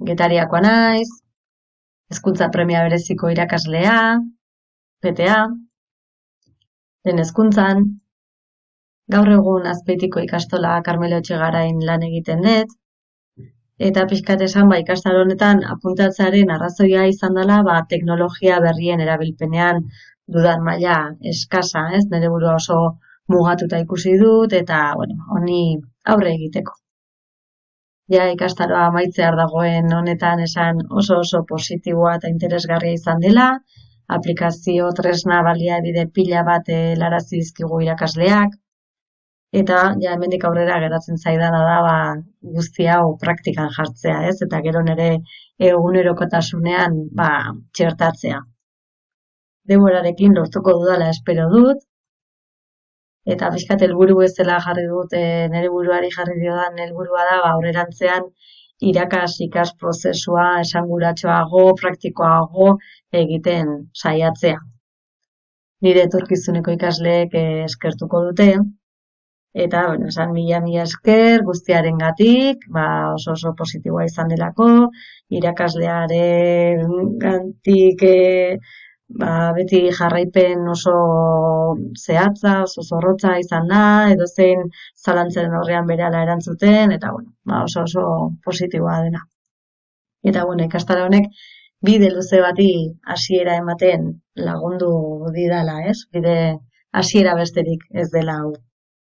Getariakoa naiz, hezkuntza premia bereziko irakaslea, PTA, lehen hezkuntzan, gaur egun Azpeitiko ikastola Karmelo Etxegarain lan egiten dut, eta pixkat esan ikastaro honetan apuntatzearen arrazoia izan dela teknologia berrien erabilpenean dudan maila eskasa, ez? Nire burua oso mugatuta ikusi dut eta honi aurre egiteko. Ja ikastaroa amaitzear dagoen honetan esan oso positiboa eta interesgarria izan dela, aplikazio tresna baliabide pila bat helarazi dizkigu irakasleak, eta hemendik aurrera geratzen zaidana da guzti hau praktikan jartzea, ez? Eta gero nire egunerokotasunean txertatzea. Denborarekin lortuko dudala espero dut, eta pixkat helburu bezala jarri dut, nire buruari jarri diodan helburua da aurrerantzean ikas prozesua esanguratsuago, praktikoago egiten saiatzea. Nire etorkizuneko ikasleek eskertuko dute, eta, esan mila esker guztiarengatik, oso positiboa izan delako, irakaslearen gantik beti jarraipen oso zehatza, oso zorrotza izan da, edozein zalantzen horrean berehala erantzuten, eta oso positiboa dena. Eta ikastaro honek bide luze bati hasiera ematen lagundu didala, ez? Bide hasiera besterik ez dela hau.